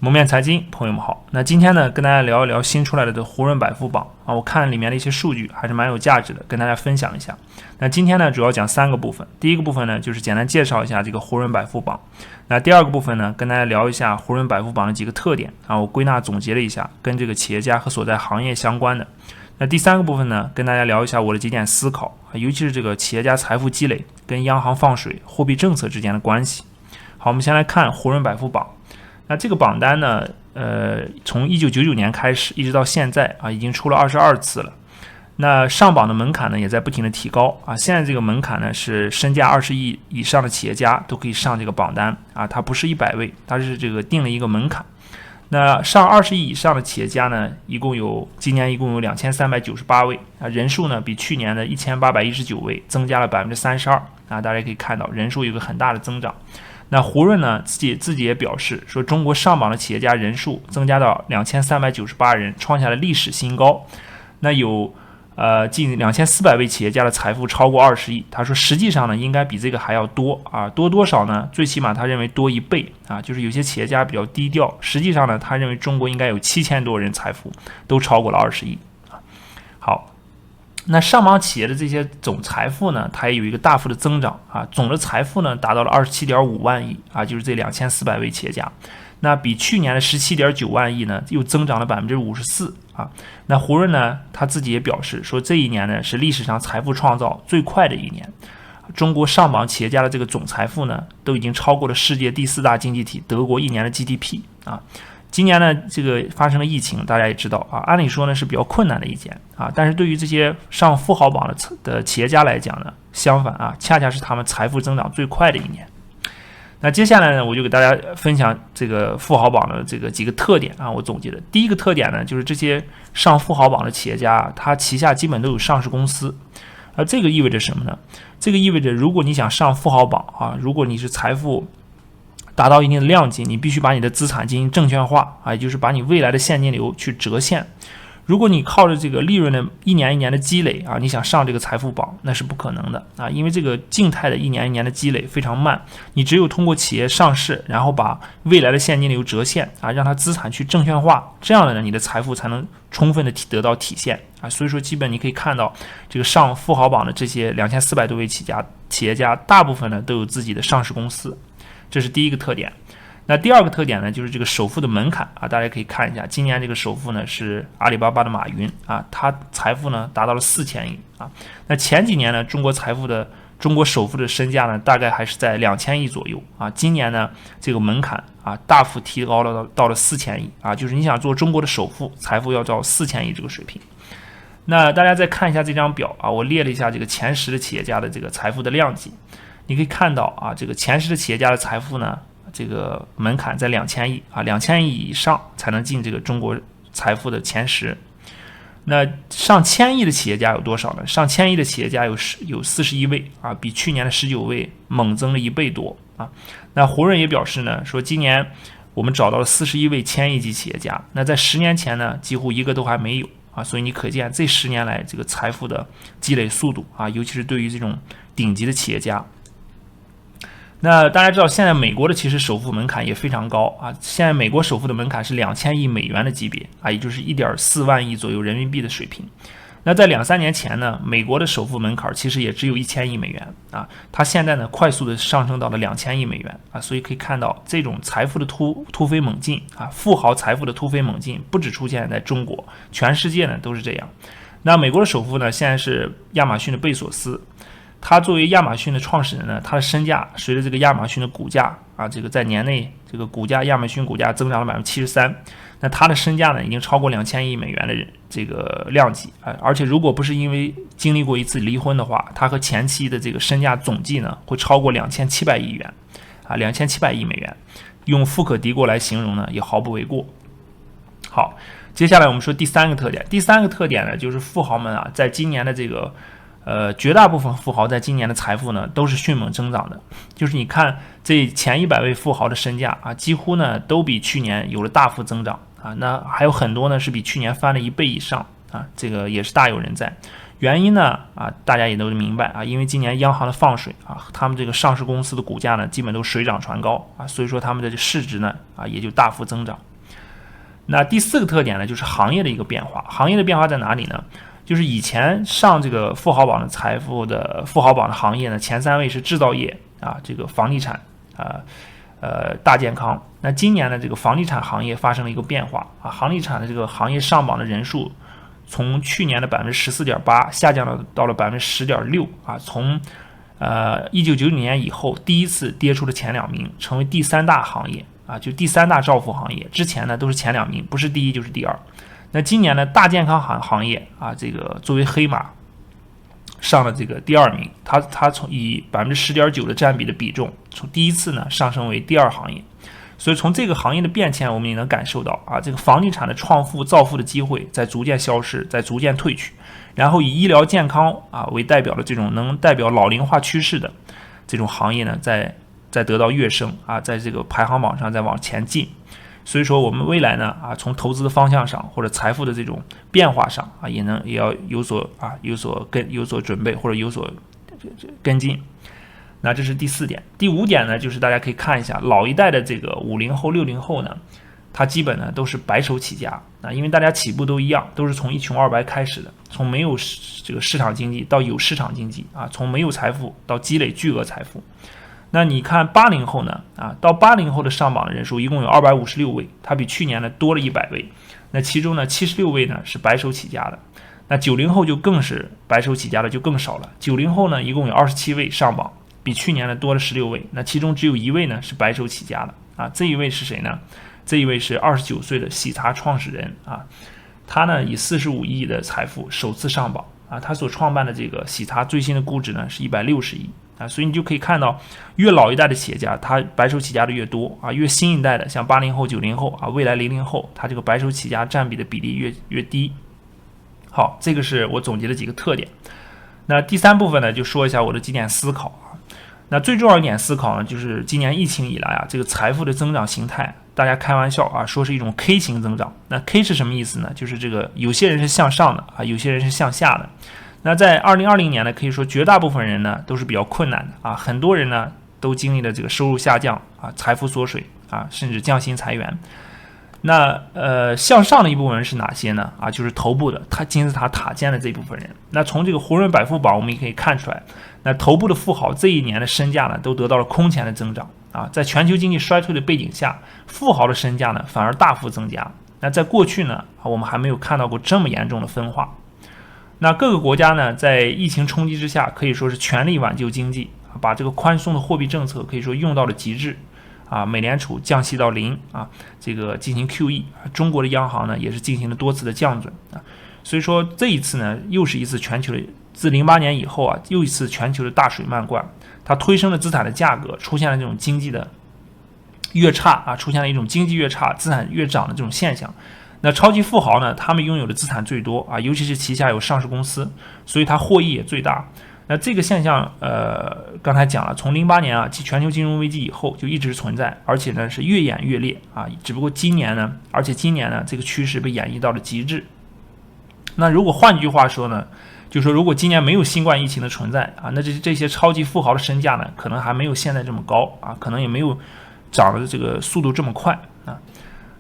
蒙面财经，朋友们好。那今天呢，跟大家聊一聊新出来的胡润百富榜啊，我看里面的一些数据还是蛮有价值的，跟大家分享一下。那今天呢，主要讲3个部分。第一个部分呢，就是简单介绍一下这个胡润百富榜。那第二个部分呢，跟大家聊一下胡润百富榜的几个特点啊，我归纳总结了一下，跟这个企业家和所在行业相关的。那第3个部分呢，跟大家聊一下我的几点思考，尤其是这个企业家财富积累跟央行放水、货币政策之间的关系。好，我们先来看胡润百富榜。那这个榜单呢，从1999年开始一直到现在啊，已经出了22次了。那上榜的门槛呢，也在不停的提高啊。现在这个门槛呢，是身价20亿以上的企业家都可以上这个榜单啊，它不是100位，它是这个定了一个门槛。那上20亿以上的企业家呢，今年一共有2398位啊，人数呢比去年的1819位增加了32%啊，大家可以看到人数有个很大的增长。那胡润呢自己也表示说，中国上榜的企业家人数增加到2398人，创下了历史新高。那有近2400位企业家的财富超过20亿。他说实际上呢应该比这个还要多啊，多少呢？最起码他认为多1倍啊，就是有些企业家比较低调，实际上呢他认为中国应该有7000多人财富都超过了20亿啊。好。那上榜企业的这些总财富呢，它也有一个大幅的增长啊，总的财富呢达到了27.5万亿啊，就是这2400位企业家，那比去年的17.9万亿呢又增长了54%啊。那胡润呢他自己也表示说，这一年呢是历史上财富创造最快的一年，中国上榜企业家的这个总财富呢都已经超过了世界第4大经济体德国一年的 GDP 啊。今年呢，这个发生了疫情，大家也知道啊，按理说呢是比较困难的一年啊，但是对于这些上富豪榜的企业家来讲呢，相反啊，恰恰是他们财富增长最快的一年。那接下来呢，我就给大家分享这个富豪榜的这个几个特点啊，我总结的第一个特点呢，就是这些上富豪榜的企业家啊，他旗下基本都有上市公司，这个意味着什么呢？这个意味着如果你想上富豪榜啊，如果你是财富达到一定的量级，你必须把你的资产进行证券化啊，也就是把你未来的现金流去折现。如果你靠着这个利润的一年一年的积累啊，你想上这个财富榜，那是不可能的啊，因为这个静态的一年一年的积累非常慢，你只有通过企业上市，然后把未来的现金流折现啊，让它资产去证券化，这样的呢，你的财富才能充分的得到体现啊。所以说，基本你可以看到这个上富豪榜的这些2400多位企业家，大部分呢都有自己的上市公司。这是第一个特点。那第二个特点呢，就是这个首富的门槛啊，大家可以看一下，今年这个首富呢是阿里巴巴的马云啊，他财富呢达到了4000亿啊。那前几年呢，中国首富的身价呢大概还是在2000亿左右啊。今年呢这个门槛啊大幅提高了到了4000亿啊，就是你想做中国的首富，财富要到4000亿这个水平。那大家再看一下这张表啊，我列了一下这个前10的企业家的这个财富的量级。你可以看到啊，这个前10的企业家的财富呢，这个门槛在2000亿啊，2000亿以上才能进这个中国财富的前10。那上千亿的企业家有多少呢？上千亿的企业家有41位啊，比去年的19位猛增了1倍多啊。那胡润也表示呢，说今年我们找到了41位千亿级企业家，那在10年前呢，几乎一个都还没有啊。所以你可见这10年来这个财富的积累速度啊，尤其是对于这种顶级的企业家。那大家知道，现在美国的其实首富门槛也非常高啊。现在美国首富的门槛是2000亿美元的级别啊，也就是1.4万亿左右人民币的水平。那在2-3年前呢，美国的首富门槛其实也只有1000亿美元啊，它现在呢快速的上升到了2000亿美元啊，所以可以看到这种财富的突飞猛进啊，富豪财富的突飞猛进不只出现在中国，全世界呢都是这样。那美国的首富呢，现在是亚马逊的贝索斯。他作为亚马逊的创始人呢，他的身价随着这个亚马逊的股价啊，这个在年内这个亚马逊股价增长了73%，那他的身价呢已经超过2000亿美元的这个量级啊，而且如果不是因为经历过一次离婚的话，他和前妻的这个身价总计呢会超过2700亿元啊，2700亿美元，用富可敌国来形容呢也毫不为过。好，接下来我们说第3个特点。第3个特点呢，就是富豪们啊，在今年的这个绝大部分富豪在今年的财富呢都是迅猛增长的，就是你看这前100位富豪的身价啊，几乎呢都比去年有了大幅增长啊，那还有很多呢是比去年翻了1倍以上啊，这个也是大有人在。原因呢啊，大家也都明白啊，因为今年央行的放水啊，他们这个上市公司的股价呢基本都水涨船高啊，所以说他们的市值呢啊也就大幅增长那第4个特点呢，就是行业的一个变化。行业的变化在哪里呢？就是以前上这个富豪榜的富豪榜的行业呢，前3位是制造业啊，这个房地产大健康。那今年呢，这个房地产行业发生了一个变化啊，房地产的这个行业上榜的人数从去年的14.8%下降到了10.6%啊，从1990年以后第一次跌出了前2名，成为第3大行业啊，就第3大造富行业。之前呢都是前2名，不是第1就是第2。那今年呢，大健康行业啊，这个作为黑马上了这个第2名，它从以10.9%的占比的比重，从第一次呢上升为第2行业。所以从这个行业的变迁，我们也能感受到啊，这个房地产的创富造富的机会在逐渐消失，在逐渐退去。然后以医疗健康啊为代表的这种能代表老龄化趋势的这种行业呢，在得到跃升啊，在这个排行榜上在往前进。所以说我们未来呢啊，从投资的方向上或者财富的这种变化上啊，也要有所准备或者有所跟进。那这是第4点。第5点呢，就是大家可以看一下老一代的这个50后、60后呢，它基本呢都是白手起家啊，因为大家起步都一样，都是从一穷二白开始的，从没有这个市场经济到有市场经济啊，从没有财富到积累巨额财富。那你看80后呢啊，到80后的上榜的人数一共有256位，它比去年呢多了100位。那其中呢76位呢是白手起家的。那90后就更是白手起家的就更少了，90后呢一共有27位上榜，比去年呢多了16位。那其中只有1位呢是白手起家的啊，这一位是谁呢？这一位是29岁的喜茶创始人啊，他呢以45亿的财富首次上榜啊，他所创办的这个喜茶最新的估值呢是160亿啊，所以你就可以看到，越老一代的企业家，他白手起家的越多啊，越新一代的像80后、90后啊，未来00后，他这个白手起家占比的比例越低。好，这个是我总结的几个特点。那第3部分呢，就说一下我的几点思考啊。那最重要一点思考呢，就是今年疫情以来啊，这个财富的增长形态，大家开玩笑啊，说是一种 K 型增长。那 K 是什么意思呢？就是这个有些人是向上的啊，有些人是向下的。那在2020年呢，可以说绝大部分人呢都是比较困难的啊，很多人呢都经历了这个收入下降啊，财富缩水啊，甚至降薪裁员。那向上的一部分人是哪些呢？啊，就是头部的金字塔塔尖的这部分人。那从这个胡润百富榜我们也可以看出来，那头部的富豪这一年的身价呢都得到了空前的增长啊，在全球经济衰退的背景下，富豪的身价呢反而大幅增加。那在过去呢，我们还没有看到过这么严重的分化。那各个国家呢，在疫情冲击之下，可以说是全力挽救经济，把这个宽松的货币政策可以说用到了极致啊。美联储降息到0啊，这个进行 QE， 中国的央行呢也是进行了多次的降准啊。所以说这一次呢，又是一次全球的自08年以后啊，又一次全球的大水漫灌，它推升了资产的价格，出现了这种经济的越差啊，出现了一种经济越差、资产越涨的这种现象。那超级富豪呢，他们拥有的资产最多啊，尤其是旗下有上市公司，所以他获益也最大。那这个现象，刚才讲了，从08年啊，全球金融危机以后就一直存在，而且呢是越演越烈啊。只不过今年呢，这个趋势被演绎到了极致。那如果换句话说呢，就是说如果今年没有新冠疫情的存在啊，那这些超级富豪的身价呢，可能还没有现在这么高啊，可能也没有涨的这个速度这么快啊。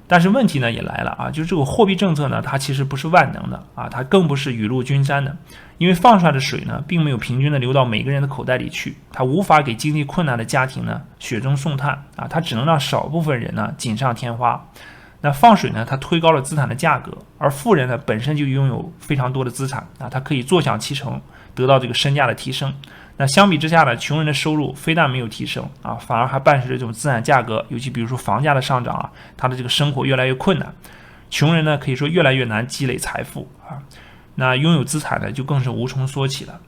但是问题呢也来了啊，就是这个货币政策呢，它其实不是万能的啊，它更不是雨露均沾的，因为放出来的水呢，并没有平均的流到每个人的口袋里去，它无法给经济困难的家庭呢雪中送炭啊，它只能让少部分人呢锦上添花。那放水呢，它推高了资产的价格，而富人呢本身就拥有非常多的资产啊，他可以坐享其成，得到这个身价的提升。那相比之下呢，穷人的收入非但没有提升啊，反而还伴随着这种资产价格，尤其比如说房价的上涨啊，他的这个生活越来越困难。穷人呢可以说越来越难积累财富啊，那拥有资产呢就更是无从说起了。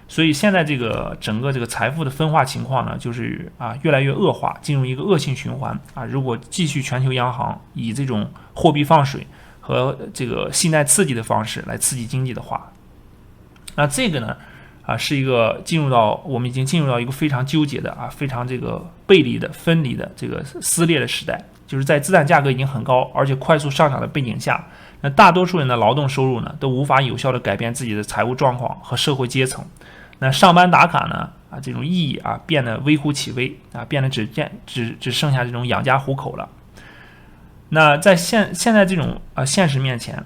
所以现在这个整个这个财富的分化情况呢，就是越来越恶化，进入一个恶性循环啊。如果继续全球央行以这种货币放水和这个信贷刺激的方式来刺激经济的话，那这个呢是一个我们已经进入到一个非常纠结的非常这个背离的、分离的这个撕裂的时代。就是在资产价格已经很高，而且快速上涨的背景下，那大多数人的劳动收入呢都无法有效的改变自己的财务状况和社会阶层。那上班打卡呢这种意义变得微乎其微变得只剩下这种养家糊口了。那在现在这种现实面前，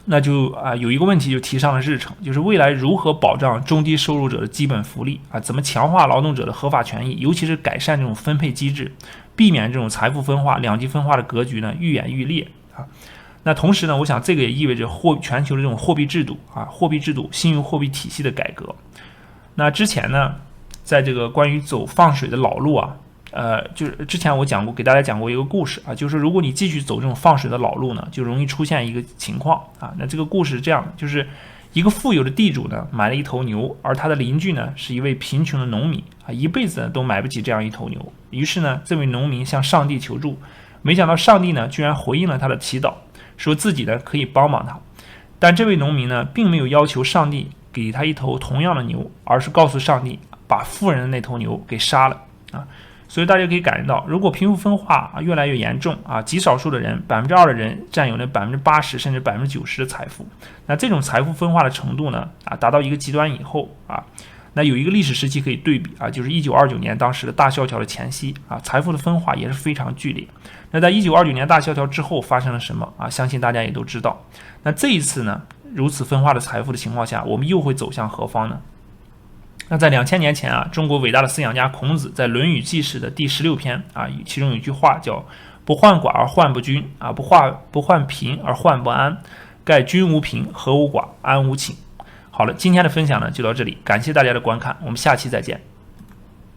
那就有一个问题就提上了日程，就是未来如何保障中低收入者的基本福利怎么强化劳动者的合法权益，尤其是改善这种分配机制，避免这种财富分化、两极分化的格局呢愈演愈烈那同时呢，我想这个也意味着全球的这种货币制度信用货币体系的改革。那之前呢，在这个关于走放水的老路就是之前我给大家讲过一个故事就是如果你继续走这种放水的老路呢，就容易出现一个情况那这个故事是这样的，就是一个富有的地主呢买了一头牛，而他的邻居呢是一位贫穷的农民一辈子都买不起这样一头牛。于是呢，这位农民向上帝求助，没想到上帝呢居然回应了他的祈祷，说自己呢可以帮帮他。但这位农民呢并没有要求上帝给他一头同样的牛，而是告诉上帝把富人的那头牛给杀了所以大家可以感觉到，如果贫富分化越来越严重极少数的人2%的人占有那80%甚至90%的财富，那这种财富分化的程度呢达到一个极端以后那有一个历史时期可以对比就是1929年当时的大萧条的前夕财富的分化也是非常剧烈。那在1929年大萧条之后发生了什么相信大家也都知道。那这一次呢，如此分化的财富的情况下，我们又会走向何方呢？那在2000年前中国伟大的思想家孔子在《论语记事》的第16篇其中有一句话叫“不患寡而患不均不患贫而患不安，盖均无贫，和无寡，安无寝”。好了，今天的分享呢就到这里，感谢大家的观看，我们下期再见。